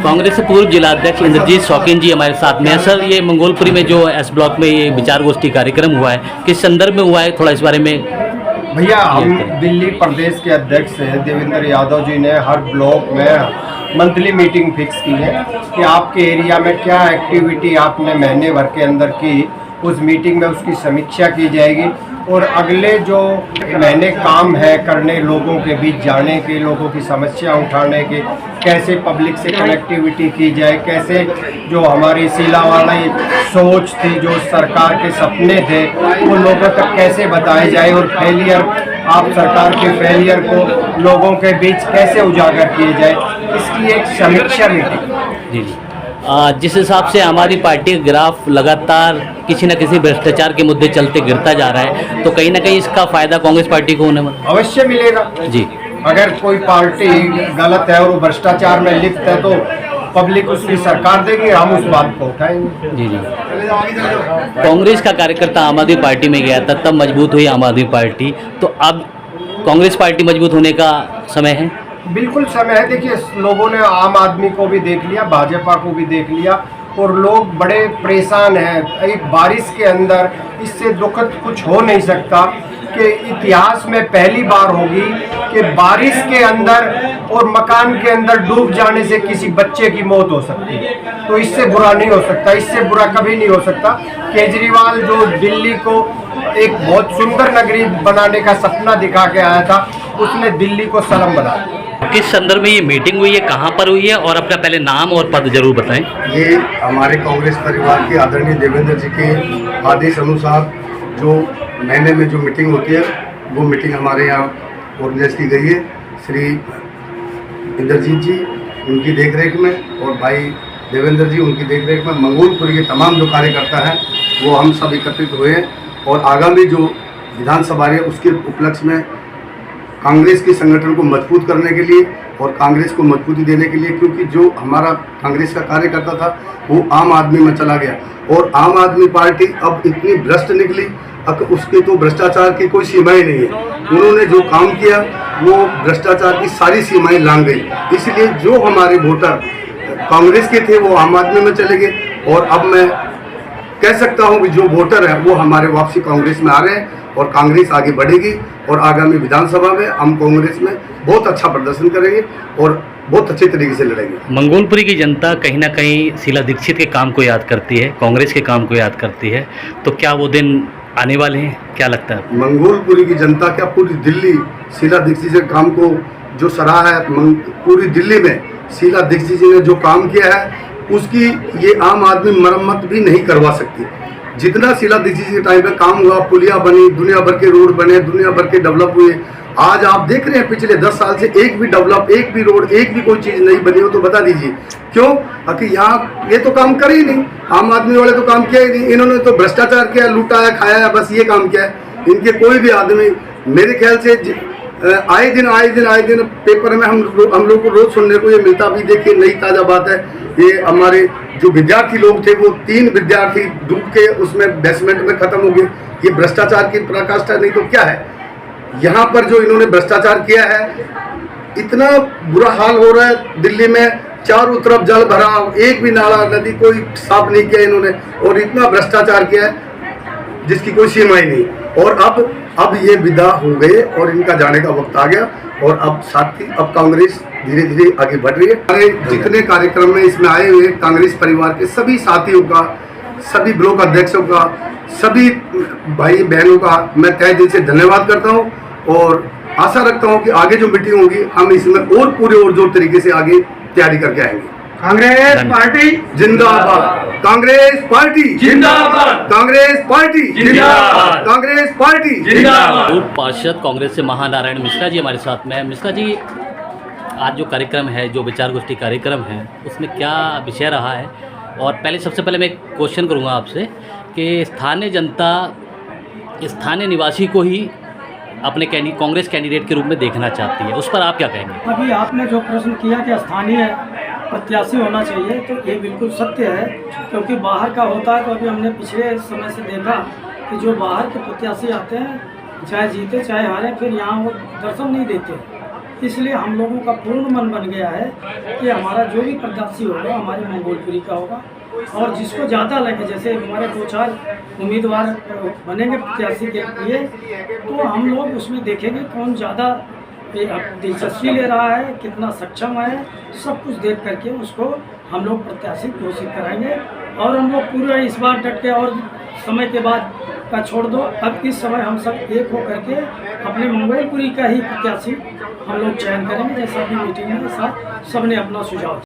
कांग्रेस से पूर्व जिलाध्यक्ष इंद्रजीत शौकीन जी हमारे साथ में है। सर, ये मंगोलपुरी में जो एस ब्लॉक में ये विचार गोष्ठी कार्यक्रम हुआ है, किस संदर्भ में हुआ है, थोड़ा इस बारे में। भैया, हम दिल्ली प्रदेश के अध्यक्ष हैं देवेंद्र यादव जी ने हर ब्लॉक में मंथली मीटिंग फिक्स की है कि आपके एरिया में क्या एक्टिविटी आपने महीने भर के अंदर की, उस मीटिंग में उसकी समीक्षा की जाएगी और अगले जो महीने काम है करने, लोगों के बीच जाने के, लोगों की समस्या उठाने के, कैसे पब्लिक से कनेक्टिविटी की जाए, कैसे जो हमारी शीला वाली सोच थी, जो सरकार के सपने थे, वो लोगों तक कैसे बताए जाए और फेलियर, आप सरकार के फेलियर को लोगों के बीच कैसे उजागर किए जाए, इसकी एक समीक्षा मीटिंग। जी जी। जिस हिसाब से हमारी पार्टी का ग्राफ लगातार किसी न किसी भ्रष्टाचार के मुद्दे चलते गिरता जा रहा है, तो कहीं ना कहीं इसका फायदा कांग्रेस पार्टी को होने वाला अवश्य मिलेगा जी। अगर कोई पार्टी गलत है और वो भ्रष्टाचार में लिप्त है तो पब्लिक उसकी सरकार देगी, हम उस बात को उठाएंगे। जी जी। कांग्रेस का कार्यकर्ता आम आदमी पार्टी में गया था, तब मजबूत हुई आम आदमी पार्टी, तो अब कांग्रेस पार्टी मजबूत होने का समय है। बिल्कुल समय है। देखिए, लोगों ने आम आदमी को भी देख लिया, भाजपा को भी देख लिया और लोग बड़े परेशान हैं। एक बारिश के अंदर इससे दुखद कुछ हो नहीं सकता कि इतिहास में पहली बार होगी कि बारिश के अंदर और मकान के अंदर डूब जाने से किसी बच्चे की मौत हो सकती है। तो इससे बुरा नहीं हो सकता, इससे बुरा कभी नहीं हो सकता। केजरीवाल जो दिल्ली को एक बहुत सुंदर नगरी बनाने का सपना दिखा के आया था, उसने दिल्ली को सनम बना दिया। किस संदर्भ में ये मीटिंग हुई है, कहाँ पर हुई है, और अपना पहले नाम और पद जरूर बताएं। ये हमारे कांग्रेस परिवार के आदरणीय देवेंद्र जी के आदेश अनुसार जो महीने में जो मीटिंग होती है, वो मीटिंग हमारे यहाँ ऑर्गेनाइज की गई है। श्री इंद्रजीत जी उनकी देखरेख में और भाई देवेंद्र जी उनकी देखरेख में मंगोलपुरी के तमाम जो कार्यकर्ता हैं वो हम सब एकत्रित हुए हैं और आगामी जो विधानसभा है उसके उपलक्ष्य में कांग्रेस के संगठन को मजबूत करने के लिए और कांग्रेस को मजबूती देने के लिए, क्योंकि जो हमारा कांग्रेस का कार्यकर्ता था वो आम आदमी में चला गया और आम आदमी पार्टी अब इतनी भ्रष्ट निकली, अब उसके तो भ्रष्टाचार की कोई सीमाएं नहीं है। उन्होंने जो काम किया वो भ्रष्टाचार की सारी सीमाएं लांघ गई, इसलिए जो हमारे वोटर कांग्रेस के थे वो आम आदमी में चले गए और अब मैं कह सकता हूं कि जो वोटर है वो हमारे वापसी कांग्रेस में आ रहे हैं और कांग्रेस आगे बढ़ेगी और आगामी विधानसभा में हम कांग्रेस में बहुत अच्छा प्रदर्शन करेंगे और बहुत अच्छे तरीके से लड़ेंगे। मंगोलपुरी की जनता कहीं ना कहीं शीला दीक्षित के काम को याद करती है, कांग्रेस के काम को याद करती है, तो क्या वो दिन आने वाले हैं, क्या लगता है? मंगोलपुरी की जनता क्या पूरी दिल्ली शीला दीक्षित के काम को जो सराहा है, पूरी दिल्ली में शीला दीक्षित जी ने जो काम किया है उसकी ये आम आदमी मरम्मत भी नहीं करवा सकती। जितना शीला दीक्षित के टाइम पे काम हुआ, पुलिया बनी, दुनिया भर के रोड बने, दुनिया भर के डेवलप हुए, आज आप देख रहे हैं पिछले 10 साल से एक भी डेवलप, एक भी रोड, एक भी कोई चीज़ नहीं बनी हो तो बता दीजिए क्यों? कि यहाँ ये तो काम कर ही नहीं, आम आदमी वाले तो काम किया ही नहीं, इन्होंने तो भ्रष्टाचार किया, लूटाया, खाया, बस ये काम किया है। इनके कोई भी आदमी मेरे ख्याल से आए दिन पेपर में हम लोग को रोज सुनने को ये मिलता भी। देखिए, नई ताज़ा बात है, ये हमारे जो विद्यार्थी लोग थे वो 3 विद्यार्थी डूब के उसमें बेसमेंट में खत्म हो गए। ये भ्रष्टाचार की पराकाष्ठा नहीं तो क्या है? यहाँ पर जो इन्होंने भ्रष्टाचार किया है, इतना बुरा हाल हो रहा है दिल्ली में, चारों तरफ जल भरा, एक भी नाला नदी कोई साफ नहीं किया इन्होंने और इतना भ्रष्टाचार किया है जिसकी कोई सीमा ही नहीं। और अब ये विदा हो गए और इनका जाने का वक्त आ गया और अब साथ ही अब कांग्रेस धीरे धीरे आगे बढ़ रही है। हमारे जितने कार्यक्रम में इसमें आए हुए कांग्रेस परिवार के सभी साथियों का, सभी ब्लॉक अध्यक्षों का, सभी भाई बहनों का मैं तहे दिल से धन्यवाद करता हूं और आशा रखता हूं कि आगे जो मीटिंग होगी हम इसमें और पूरे और जोर तरीके से आगे तैयारी करके आएंगे। कांग्रेस पार्टी जिंदाबाद, कांग्रेस पार्टी जिंदाबाद, कांग्रेस पार्टी जिंदाबाद, कांग्रेस पार्टी जिंदाबाद। पूर्व पार्षद कांग्रेस से महानारायण मिश्रा जी हमारे साथ में है। मिश्रा जी, आज जो कार्यक्रम है, जो विचार गोष्ठी कार्यक्रम है, उसमें क्या विषय रहा है? और पहले सबसे पहले मैं एक क्वेश्चन करूँगा आपसे कि स्थानीय जनता स्थानीय निवासी को ही अपने कांग्रेस कैंडिडेट के रूप में देखना चाहती है, उस पर आप क्या कहेंगे? अभी आपने जो प्रश्न किया कि स्थानीय प्रत्याशी होना चाहिए, तो ये बिल्कुल सत्य है, क्योंकि बाहर का होता है तो अभी हमने पिछले समय से देखा कि जो बाहर के प्रत्याशी आते हैं, चाहे जीते चाहे हारे, फिर यहाँ वो दर्शन नहीं देते। इसलिए हम लोगों का पूर्ण मन बन गया है कि हमारा जो भी प्रत्याशी होगा हमारे मंगोलपुरी का होगा, और जिसको ज़्यादा लगे, जैसे हमारे 2-4 उम्मीदवार बनेंगे प्रत्याशी के लिए, तो हम लोग उसमें देखेंगे कौन ज़्यादा दिलचस्पी ले रहा है, कितना सक्षम है, सब कुछ देख करके उसको हम लोग प्रत्याशी घोषित कराएंगे। और हम लोग पूरा इस बार डट के, और समय के बाद का छोड़ दो, अब इस समय हम सब एक हो करके अपने मंगोलपुरी का ही प्रत्याशी हम लोग चयन करेंगे, जैसा भी मीटिंग में सब ने अपना सुझाव